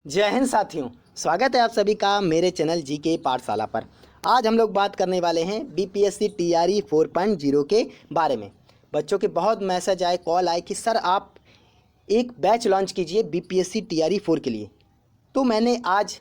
जय हिंद साथियों, स्वागत है आप सभी का मेरे चैनल जी के पाठशाला पर। आज हम लोग बात करने वाले हैं बीपीएससी टीआरई 4.0 के बारे में। बच्चों के बहुत मैसेज आए, कॉल आए कि सर आप एक बैच लॉन्च कीजिए बीपीएससी टीआरई 4 के लिए। तो मैंने आज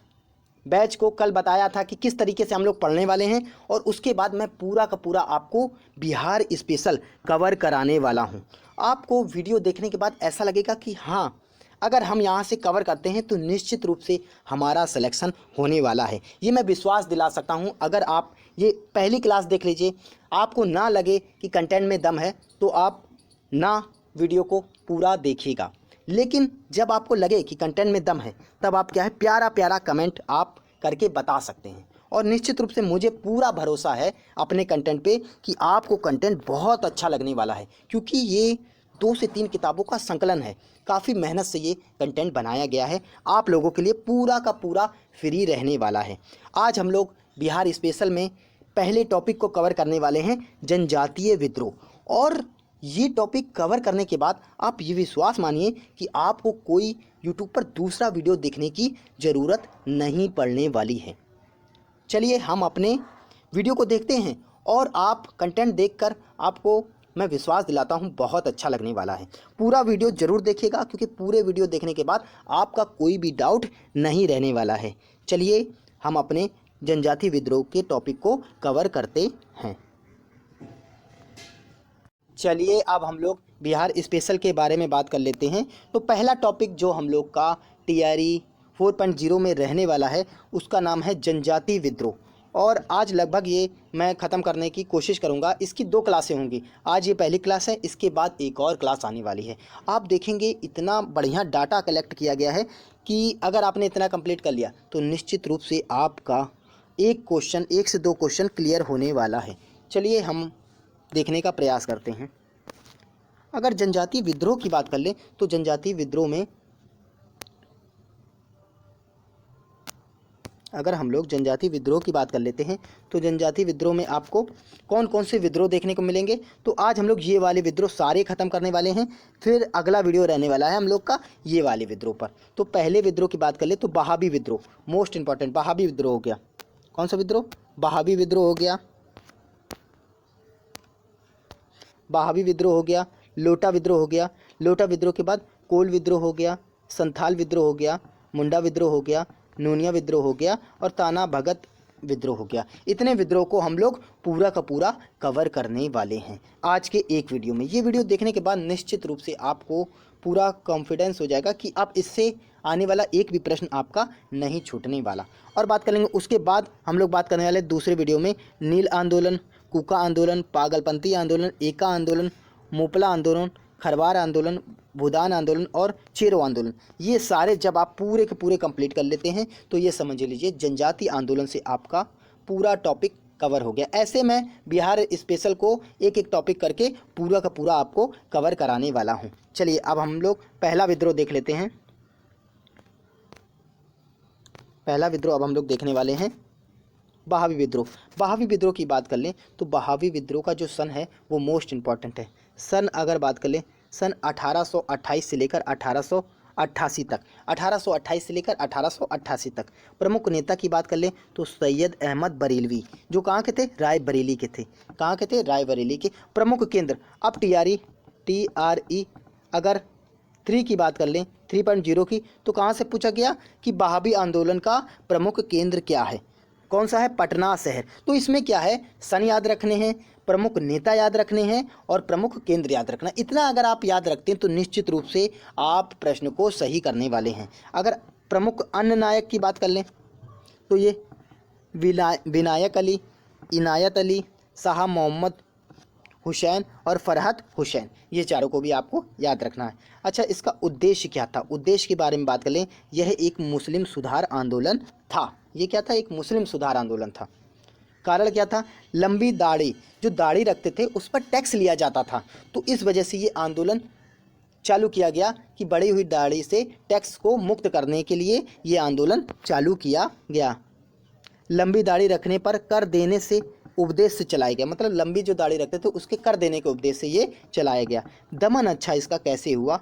बैच को कल बताया था कि किस तरीके से हम लोग पढ़ने वाले हैं और उसके बाद मैं पूरा का पूरा आपको बिहार स्पेशल कवर कराने वाला हूं। आपको वीडियो देखने के बाद ऐसा लगेगा कि हाँ, अगर हम यहाँ से कवर करते हैं तो निश्चित रूप से हमारा सिलेक्शन होने वाला है। ये मैं विश्वास दिला सकता हूँ। अगर आप ये पहली क्लास देख लीजिए, आपको ना लगे कि कंटेंट में दम है तो आप ना वीडियो को पूरा देखिएगा, लेकिन जब आपको लगे कि कंटेंट में दम है तब आप क्या है, प्यारा प्यारा कमेंट आप करके बता सकते हैं। और निश्चित रूप से मुझे पूरा भरोसा है अपने कंटेंट पे कि आपको कंटेंट बहुत अच्छा लगने वाला है, क्योंकि ये 2 से 3 किताबों का संकलन है। काफ़ी मेहनत से ये कंटेंट बनाया गया है, आप लोगों के लिए पूरा का पूरा फ्री रहने वाला है। आज हम लोग बिहार स्पेशल में पहले टॉपिक को कवर करने वाले हैं, जनजातीय विद्रोह। और ये टॉपिक कवर करने के बाद आप ये विश्वास मानिए कि आपको कोई यूट्यूब पर दूसरा वीडियो देखने की ज़रूरत नहीं पड़ने वाली है। चलिए हम अपने वीडियो को देखते हैं और आप कंटेंट देखकर आपको मैं विश्वास दिलाता हूं बहुत अच्छा लगने वाला है। पूरा वीडियो ज़रूर देखिएगा, क्योंकि पूरे वीडियो देखने के बाद आपका कोई भी डाउट नहीं रहने वाला है। चलिए हम अपने जनजाति विद्रोह के टॉपिक को कवर करते हैं। चलिए अब हम लोग बिहार स्पेशल के बारे में बात कर लेते हैं। तो पहला टॉपिक जो हम लोग का टीआरई 4.0 में रहने वाला है उसका नाम है जनजाति विद्रोह। और आज लगभग ये मैं ख़त्म करने की कोशिश करूँगा। इसकी 2 क्लासें होंगी। आज ये पहली क्लास है, इसके बाद एक और क्लास आने वाली है। आप देखेंगे इतना बढ़िया डाटा कलेक्ट किया गया है कि अगर आपने इतना कंप्लीट कर लिया तो निश्चित रूप से आपका एक से दो क्वेश्चन क्लियर होने वाला है। चलिए हम देखने का प्रयास करते हैं। अगर जनजातीय विद्रोह की बात कर लें तो जनजातीय विद्रोह में अगर हम लोग जनजातीय विद्रोह की बात कर लेते हैं तो जनजातीय विद्रोह में आपको कौन कौन से विद्रोह देखने को मिलेंगे। तो आज हम लोग ये वाले विद्रोह सारे ख़त्म करने वाले हैं, फिर अगला वीडियो रहने वाला है हम लोग का ये वाले विद्रोह पर। तो पहले विद्रोह की बात कर ले तो बहाबी विद्रोह, मोस्ट इंपॉर्टेंट बहाबी विद्रोह हो गया। कौन सा विद्रोह? बहाबी विद्रोह हो गया। बहाबी विद्रोह हो गया। लोटा विद्रोह हो गया। लोटा विद्रोह के बाद कोल विद्रोह हो गया। संथाल विद्रोह हो गया। मुंडा विद्रोह हो गया। नूनिया विद्रोह हो गया और ताना भगत विद्रोह हो गया। इतने विद्रोह को हम लोग पूरा का पूरा कवर करने वाले हैं आज के एक वीडियो में। ये वीडियो देखने के बाद निश्चित रूप से आपको पूरा कॉन्फिडेंस हो जाएगा कि आप इससे आने वाला एक भी प्रश्न आपका नहीं छूटने वाला। और बात करेंगे उसके बाद हम लोग बात करने वाले दूसरे वीडियो में नील आंदोलन, कुका आंदोलन, पागलपंथी आंदोलन, एका आंदोलन, मोपला आंदोलन, खरवार आंदोलन, भूदान आंदोलन और चेरो आंदोलन। ये सारे जब आप पूरे के पूरे कंप्लीट कर लेते हैं तो ये समझ लीजिए जनजाति आंदोलन से आपका पूरा टॉपिक कवर हो गया। ऐसे मैं बिहार स्पेशल को एक एक टॉपिक करके पूरा का पूरा आपको कवर कराने वाला हूँ। चलिए अब हम लोग पहला विद्रोह देख लेते हैं। पहला विद्रोह अब हम लोग देखने वाले हैं बहावी विद्रोह। बहावी विद्रोह की बात कर लें तो बहावी विद्रोह का जो सन है वो मोस्ट इम्पॉर्टेंट है। सन अगर बात कर लें सन 1828 से लेकर 1888 तक, 1828 से लेकर 1888 तक। प्रमुख नेता की बात कर लें तो सैयद अहमद बरेलवी, जो कहाँ के थे? रायबरेली के थे। कहाँ के थे? रायबरेली के। प्रमुख केंद्र अब टीआरई अगर 3 की बात कर लें 3.0 की तो कहाँ से पूछा गया कि बहावी आंदोलन का प्रमुख केंद्र क्या है? कौन सा है? पटना शहर। तो इसमें क्या है, सन याद रखने हैं, प्रमुख नेता याद रखने हैं और प्रमुख केंद्र याद रखना। इतना अगर आप याद रखते हैं तो निश्चित रूप से आप प्रश्न को सही करने वाले हैं। अगर प्रमुख अन्य नायक की बात कर लें तो ये विनायक अली, इनायत अली, शाह मोहम्मद हुसैन और फरहत हुसैन, ये चारों को भी आपको याद रखना है। अच्छा, इसका उद्देश्य क्या था? उद्देश्य के बारे में बात कर लें, यह एक मुस्लिम सुधार आंदोलन था। ये क्या था? एक मुस्लिम सुधार आंदोलन था। कारण क्या था? लंबी दाढ़ी, जो दाढ़ी रखते थे उस पर टैक्स लिया जाता था, तो इस वजह से ये आंदोलन चालू किया गया कि बढ़ी हुई दाढ़ी से टैक्स को मुक्त करने के लिए ये आंदोलन चालू किया गया। लंबी दाढ़ी रखने पर कर देने से उपदेश से चलाया गया, मतलब लंबी जो दाढ़ी रखते थे उसके कर देने के उपदेश से ये चलाया गया। दमन अच्छा इसका कैसे हुआ?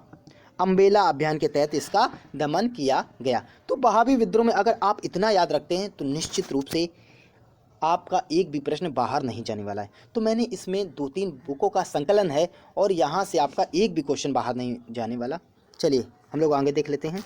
अम्बेला अभियान के तहत इसका दमन किया गया। तो बहावी विद्रोह में अगर आप इतना याद रखते हैं तो निश्चित रूप से आपका एक भी प्रश्न बाहर नहीं जाने वाला है। तो मैंने इसमें 2-3 बुकों का संकलन है और यहाँ से आपका एक भी क्वेश्चन बाहर नहीं जाने वाला। चलिए हम लोग आगे देख लेते हैं।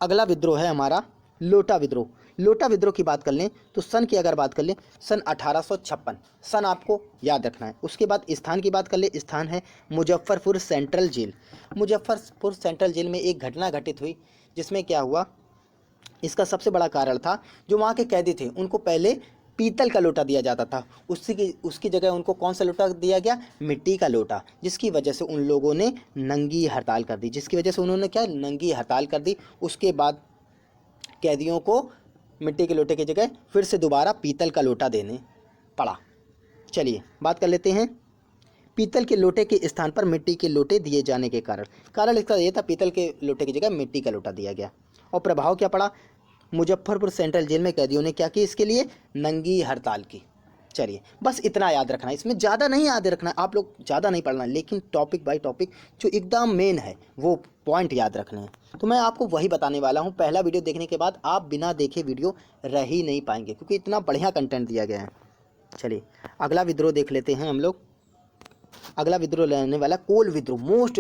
अगला विद्रोह है हमारा लोटा विद्रोह। लोटा विद्रोह की बात कर लें तो सन की अगर बात कर लें सन 1856 सन आपको याद रखना है। उसके बाद स्थान की बात कर ले, स्थान है Muzaffarpur central jail. Muzaffarpur central jail में एक घटना घटित हुई जिसमें क्या हुआ, इसका सबसे बड़ा कारण था जो वहाँ के कैदी थे उनको पहले पीतल का लोटा दिया जाता था, उसकी जगह उनको कौन सा लोटा दिया गया, मिट्टी का लोटा, जिसकी वजह से उन लोगों ने नंगी हड़ताल कर दी, जिसकी वजह से उन्होंने क्या नंगी हड़ताल कर दी। उसके बाद कैदियों को मिट्टी के लोटे की जगह फिर से दोबारा पीतल का लोटा देने पड़ा। चलिए बात कर लेते हैं पीतल के लोटे के स्थान पर मिट्टी के लोटे दिए जाने के कारण इसका ये था पीतल के लोटे की जगह मिट्टी का लोटा दिया गया। और प्रभाव क्या पड़ा, मुजफ्फरपुर सेंट्रल जेल में कैदियों ने क्या की, इसके लिए नंगी हड़ताल की। चलिए बस इतना याद रखना है, इसमें ज़्यादा नहीं याद रखना है, आप लोग ज़्यादा नहीं पढ़ना, लेकिन टॉपिक बाय टॉपिक जो एकदम मेन है वो पॉइंट याद रखने हैं। तो मैं आपको वही बताने वाला हूँ। पहला वीडियो देखने के बाद आप बिना देखे वीडियो रह ही नहीं पाएंगे क्योंकि इतना बढ़िया कंटेंट दिया गया है। चलिए अगला विद्रोह देख लेते हैं हम लोग। अगला विद्रोह रहने वाला कोल विद्रोह, मोस्ट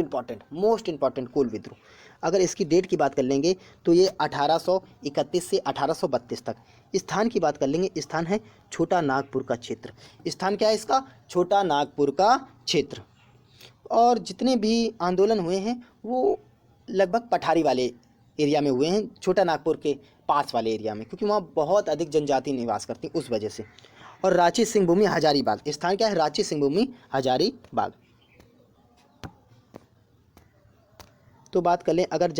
इंपॉर्टेंट कोल विद्रोह। अगर इसकी डेट की बात कर लेंगे तो ये 1831 से 1832 तक। स्थान की बात कर लेंगे, स्थान है छोटा नागपुर का क्षेत्र। स्थान क्या है इसका, छोटा नागपुर का क्षेत्र। और जितने भी आंदोलन हुए हैं वो लगभग पठारी वाले एरिया में हुए हैं, छोटा नागपुर के पास वाले एरिया में, क्योंकि वहाँ बहुत अधिक जनजाति निवास करती उस वजह से। और रांची सिंहभूमि हजारीबाग, स्थान क्या है, रांची सिंहभूमि हजारीबाग। तो बात कर लें अगर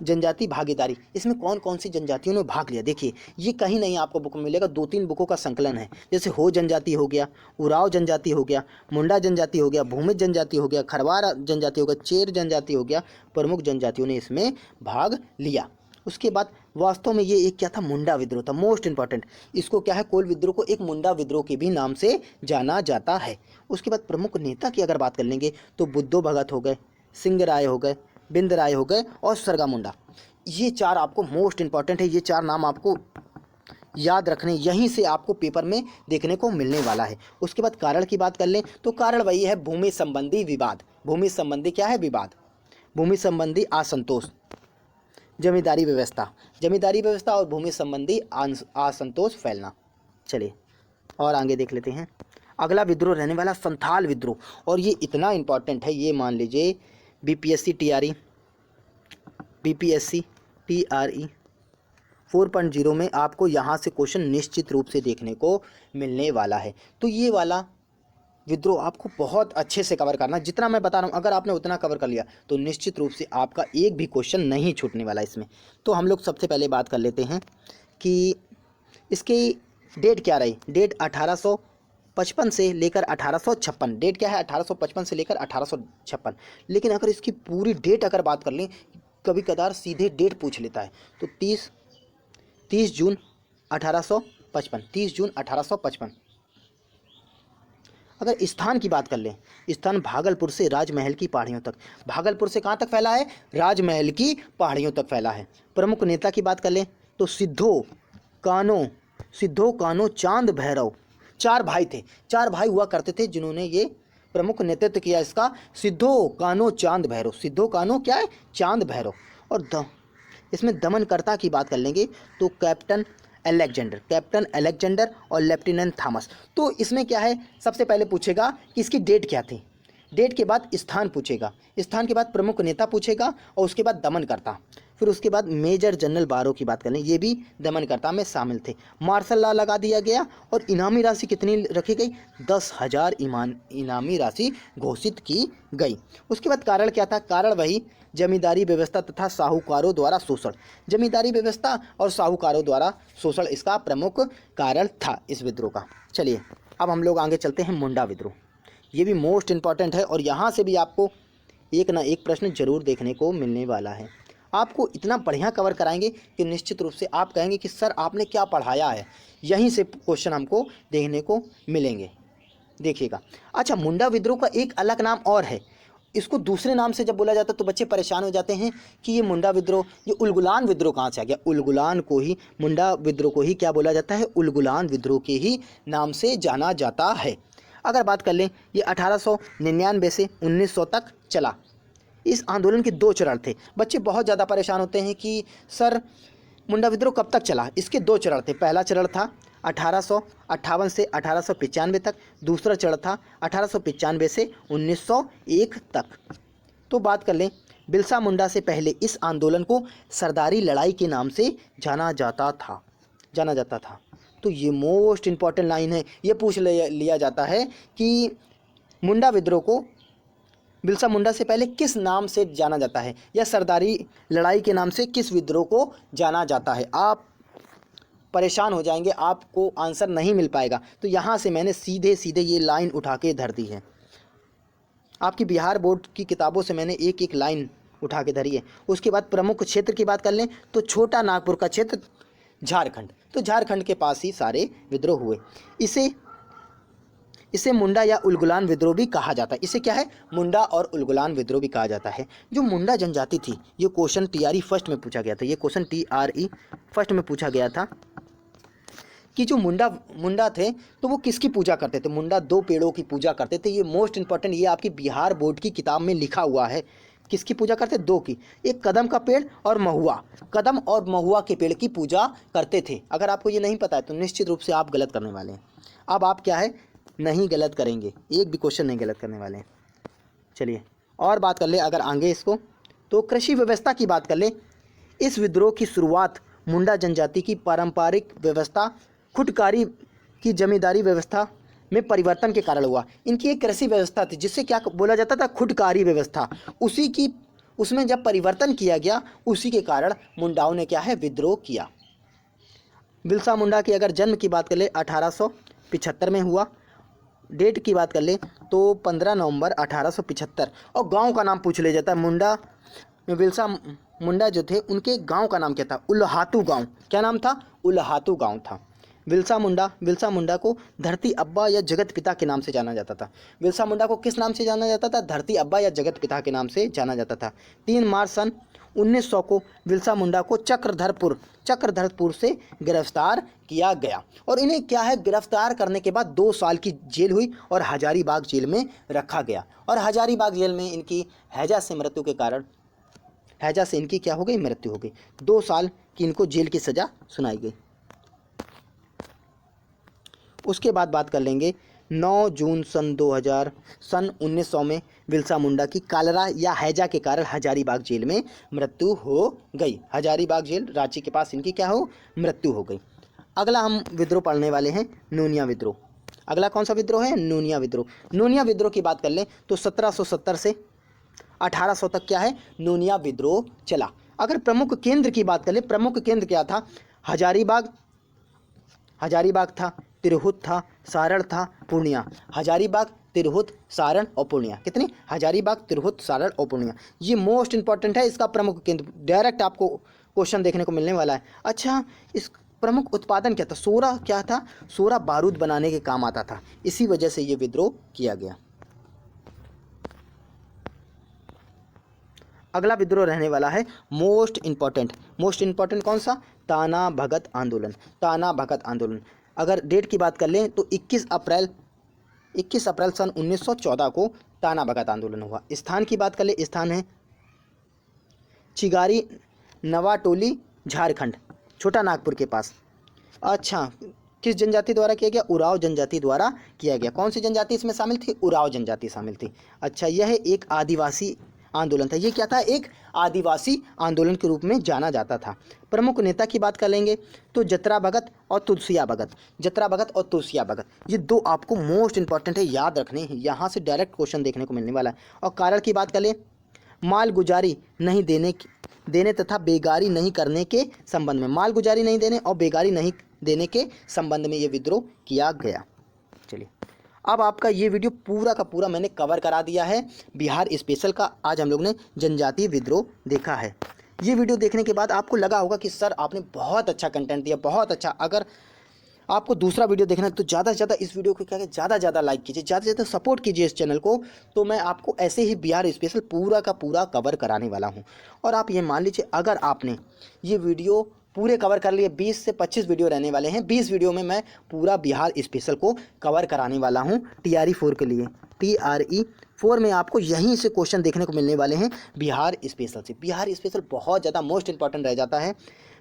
जनजाति भागीदारी, इसमें कौन कौन सी जनजातियों ने भाग लिया। देखिए ये कहीं नहीं आपको बुक में मिलेगा, 2-3 बुकों का संकलन है। जैसे हो जनजाति हो गया, उराव जनजाति हो गया, मुंडा जनजाति हो गया, भूमिज जनजाति हो गया, खरवार जनजाति हो गया, चेर जनजाति हो गया, प्रमुख जनजातियों ने इसमें भाग लिया। उसके बाद वास्तव में ये एक क्या था, मुंडा विद्रोह था, मोस्ट इंपॉर्टेंट। इसको क्या है, कोल विद्रोह को एक मुंडा विद्रोह के भी नाम से जाना जाता है। उसके बाद प्रमुख नेता की अगर बात कर लेंगे तो बुद्धो भगत हो गए, सिंह राय हो गए, बिंद राय हो गए और सरगा मुंडा। ये 4 आपको मोस्ट इंपॉर्टेंट है, ये 4 नाम आपको याद रखने, यहीं से आपको पेपर में देखने को मिलने वाला है। उसके बाद कारण की बात कर लें तो कारण वही है भूमि संबंधी विवाद। भूमि संबंधी क्या है, विवाद, भूमि संबंधी असंतोष, जमींदारी व्यवस्था और भूमि संबंधी असंतोष फैलना। चलिए और आगे देख लेते हैं। अगला विद्रोह रहने वाला संथाल विद्रोह, और ये इतना इम्पॉर्टेंट है, ये मान लीजिए बीपीएससी टीआरई 4.0 में आपको यहाँ से क्वेश्चन निश्चित रूप से देखने को मिलने वाला है। तो ये वाला विद्रोह आपको बहुत अच्छे से कवर करना, जितना मैं बता रहा हूँ अगर आपने उतना कवर कर लिया तो निश्चित रूप से आपका एक भी क्वेश्चन नहीं छूटने वाला इसमें। तो हम लोग सबसे पहले बात कर लेते हैं कि इसकी डेट क्या रही। डेट 1855 से लेकर 1856, डेट क्या है 1855 से लेकर 1856। लेकिन अगर इसकी पूरी डेट अगर बात कर लें, कभी कदार सीधे डेट पूछ लेता है, तो 30 जून 1855, 30 जून 1855। अगर स्थान की बात कर लें, स्थान भागलपुर से राजमहल की पहाड़ियों तक। भागलपुर से कहाँ तक फैला है, राजमहल की पहाड़ियों तक फैला है। प्रमुख नेता की बात कर लें तो सिद्धो कानो चांद भैरव, 4 भाई थे, 4 भाई हुआ करते थे जिन्होंने ये प्रमुख नेतृत्व किया इसका। सिद्धो कानो चांद भैरव, सिद्धो कानो क्या है, चांद भैरव। और इसमें दमनकर्ता की बात कर लेंगे तो कैप्टन अलेक्जेंडर और लेफ्टिनेंट थॉमस। तो इसमें क्या है, सबसे पहले पूछेगा कि इसकी डेट क्या थी, डेट के बाद स्थान पूछेगा, स्थान के बाद प्रमुख नेता पूछेगा और उसके बाद दमनकर्ता। फिर उसके बाद मेजर जनरल बारो की बात करें, ये भी दमनकर्ता में शामिल थे। मार्शल लॉ लगा दिया गया और इनामी राशि कितनी रखी गई, 10,000 इनामी राशि घोषित की गई। उसके बाद कारण क्या था, कारण वही जमींदारी व्यवस्था तथा साहूकारों द्वारा शोषण। जमींदारी व्यवस्था और साहूकारों द्वारा शोषण इसका प्रमुख कारण था इस विद्रोह का। चलिए अब हम लोग आगे चलते हैं, मुंडा विद्रोह। ये भी मोस्ट इम्पॉर्टेंट है और यहाँ से भी आपको एक ना एक प्रश्न जरूर देखने को मिलने वाला है। आपको इतना बढ़िया कवर कराएंगे कि निश्चित रूप से आप कहेंगे कि सर आपने क्या पढ़ाया है, यहीं से क्वेश्चन हमको देखने को मिलेंगे। देखिएगा, अच्छा मुंडा विद्रोह का एक अलग नाम और है, इसको दूसरे नाम से जब बोला जाता है तो बच्चे परेशान हो जाते हैं कि ये मुंडा विद्रोह, ये उलगुलान विद्रोह कहाँ से आ गया। उलगुलान को ही, मुंडा विद्रोह को ही क्या बोला जाता है, उलगुलान विद्रोह के ही नाम से जाना जाता है। अगर बात कर लें, ये 1899 से 1900 तक चला। इस आंदोलन के 2 चरण थे। बच्चे बहुत ज़्यादा परेशान होते हैं कि सर मुंडा विद्रोह कब तक चला। इसके 2 चरण थे। पहला चरण था 1858 से 1895 तक, दूसरा चरण था 1895 से 1901 तक। तो बात कर लें, बिरसा मुंडा से पहले इस आंदोलन को सरदारी लड़ाई के नाम से जाना जाता था। तो ये मोस्ट इम्पॉर्टेंट लाइन है। ये पूछ लिया जाता है कि मुंडा विद्रोह को बिरसा मुंडा से पहले किस नाम से जाना जाता है, या सरदारी लड़ाई के नाम से किस विद्रोह को जाना जाता है। आप परेशान हो जाएंगे, आपको आंसर नहीं मिल पाएगा। तो यहाँ से मैंने सीधे सीधे ये लाइन उठा के धर दी है। आपकी बिहार बोर्ड की किताबों से मैंने एक एक लाइन उठा के धरी है। उसके बाद प्रमुख क्षेत्र की बात कर लें तो छोटा नागपुर का क्षेत्र झारखंड, तो झारखंड के पास ही सारे विद्रोह हुए। इसे मुंडा या उलगुलान विद्रोह भी कहा जाता है। इसे क्या है, मुंडा और उलगुलान विद्रोह भी कहा जाता है। जो मुंडा जनजाति थी, ये क्वेश्चन टीआरई फर्स्ट में पूछा गया था। ये क्वेश्चन टीआरई फर्स्ट में पूछा गया था कि जो मुंडा थे तो वो किसकी पूजा करते थे। मुंडा 2 पेड़ों की पूजा करते थे। ये मोस्ट इंपॉर्टेंट, ये आपकी बिहार बोर्ड की किताब में लिखा हुआ है। किसकी पूजा करते, 2 की। एक कदम का पेड़ और महुआ, कदम और महुआ के पेड़ की पूजा करते थे। अगर आपको ये नहीं पता है तो निश्चित रूप से आप गलत करने वाले हैं। अब आप क्या है, नहीं गलत करेंगे, एक भी क्वेश्चन नहीं गलत करने वाले हैं। चलिए और बात कर ले अगर आगे इसको, तो कृषि व्यवस्था की बात कर ले। इस विद्रोह की शुरुआत मुंडा जनजाति की पारंपरिक व्यवस्था खुदकारी की जमींदारी व्यवस्था में परिवर्तन के कारण हुआ। इनकी एक कृषि व्यवस्था थी जिससे क्या बोला जाता था, खुदकारी व्यवस्था। उसमें जब परिवर्तन किया गया, उसी के कारण मुंडाओं ने क्या है, विद्रोह किया। बिरसा मुंडा की अगर जन्म की बात कर ले 1875 में हुआ। डेट की बात कर ले तो 15 नवंबर 1875। और गांव का नाम पूछ ले जाता है। बिरसा मुंडा जो थे उनके गांव का नाम क्या था, उल्हातू गांव। क्या नाम था, उल्हातू गांव था। बिरसा मुंडा को धरती अब्बा या जगत पिता के नाम से जाना जाता था। बिरसा मुंडा को किस नाम से जाना जाता था, धरती अब्बा या जगत पिता के नाम से जाना जाता था। 3 मार्च सन 1900 को बिरसा मुंडा को चक्रधरपुर से गिरफ्तार किया गया। और इन्हें क्या है, गिरफ्तार करने के बाद 2 साल की जेल हुई और हजारीबाग जेल में रखा गया। और हजारीबाग जेल में इनकी हैजा से इनकी क्या हो गई, मृत्यु हो गई। 2 साल की इनको जेल की सज़ा सुनाई गई। उसके बाद बात कर लेंगे 9 जून सन 1900 में बिरसा मुंडा की कालरा या हैजा के कारण हजारीबाग जेल में मृत्यु हो गई। हजारीबाग जेल रांची के पास इनकी क्या हो, मृत्यु हो गई। अगला हम विद्रोह पढ़ने वाले हैं, नूनिया विद्रोह। अगला कौन सा विद्रोह है, नूनिया विद्रोह। नूनिया विद्रोह की बात कर लें तो 1770 से 1800 तक क्या है, नूनिया विद्रोह चला। अगर प्रमुख केंद्र की बात कर लें, प्रमुख केंद्र क्या था, हजारीबाग था, तिरहुत था, सारण था, पूर्णिया। हजारीबाग, तिरहुत, सारण और पूर्णिया। कितने, हजारीबाग, तिरहुत, सारण और पूर्णिया। ये मोस्ट इंपॉर्टेंट है, इसका प्रमुख केंद्र। डायरेक्ट आपको क्वेश्चन देखने को मिलने वाला है। अच्छा, इस प्रमुख उत्पादन क्या था, सोरा क्या था, सोरा बारूद बनाने के काम आता था। इसी वजह से ये विद्रोह किया गया। अगला विद्रोह रहने वाला है मोस्ट इंपॉर्टेंट कौन सा, ताना भगत आंदोलन। अगर डेट की बात कर लें तो 21 अप्रैल सन 1914 को ताना भगत आंदोलन हुआ। स्थान की बात कर ले, स्थान है चिगारी नवाटोली, झारखंड, छोटा नागपुर के पास। अच्छा, किस जनजाति द्वारा किया गया, उराव जनजाति द्वारा किया गया। कौन सी जनजाति इसमें शामिल थी, उराव जनजाति शामिल थी। अच्छा, यह एक आदिवासी आंदोलन था। ये क्या था, एक आदिवासी आंदोलन के रूप में जाना जाता था। प्रमुख नेता की बात कर लेंगे तो जतरा भगत और तुलसिया भगत। ये 2 आपको मोस्ट इंपॉर्टेंट है, याद रखने हैं। यहाँ से डायरेक्ट क्वेश्चन देखने को मिलने वाला है। और कारण की बात कर लें, मालगुजारी नहीं देने तथा बेगारी नहीं करने के संबंध में, मालगुजारी नहीं देने और बेगारी नहीं देने के संबंध में ये विद्रोह किया गया। चलिए, अब आपका ये वीडियो पूरा का पूरा मैंने कवर करा दिया है बिहार स्पेशल का। आज हम लोग ने जनजातीय विद्रोह देखा है। ये वीडियो देखने के बाद आपको लगा होगा कि सर आपने बहुत अच्छा कंटेंट दिया, बहुत अच्छा। अगर आपको दूसरा वीडियो देखना है तो ज़्यादा से ज़्यादा इस वीडियो को क्या है, ज़्यादा से ज़्यादा लाइक कीजिए, ज़्यादा से ज़्यादा सपोर्ट कीजिए इस चैनल को। तो मैं आपको ऐसे ही बिहार स्पेशल पूरा का पूरा कवर कराने वाला हूँ। और आप ये मान लीजिए, अगर आपने ये वीडियो पूरे कवर कर लिए, 20 से 25 वीडियो रहने वाले हैं, 20 वीडियो में मैं पूरा बिहार स्पेशल को कवर कराने वाला हूँ TRE 4 के लिए। TRE 4 में आपको यहीं से क्वेश्चन देखने को मिलने वाले हैं बिहार स्पेशल से। बिहार स्पेशल बहुत ज़्यादा मोस्ट इंपॉर्टेंट रह जाता है।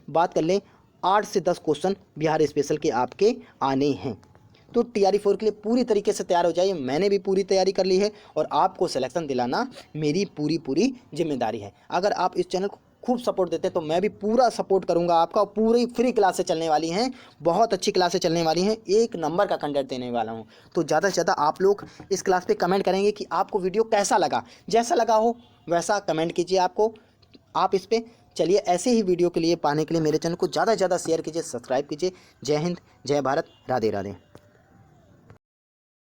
बात कर लें, 8 से 10 क्वेश्चन बिहार स्पेशल के आपके आने हैं। तो TRE 4 के लिए पूरी तरीके से तैयार हो जाइए। मैंने भी पूरी तैयारी कर ली है और आपको सिलेक्शन दिलाना मेरी पूरी जिम्मेदारी है। अगर आप इस चैनल को खूब सपोर्ट देते हैं तो मैं भी पूरा सपोर्ट करूंगा आपका। पूरी फ्री क्लासें चलने वाली हैं, बहुत अच्छी क्लासें चलने वाली हैं, 1 नंबर का कंटेंट देने वाला हूं। तो ज़्यादा से ज़्यादा आप लोग इस क्लास पे कमेंट करेंगे कि आपको वीडियो कैसा लगा। जैसा लगा हो वैसा कमेंट कीजिए। आप इस पर चलिए। ऐसे ही वीडियो के लिए पाने के लिए मेरे चैनल को ज़्यादा से ज़्यादा शेयर कीजिए, सब्सक्राइब कीजिए। जय हिंद, जय भारत, राधे राधे।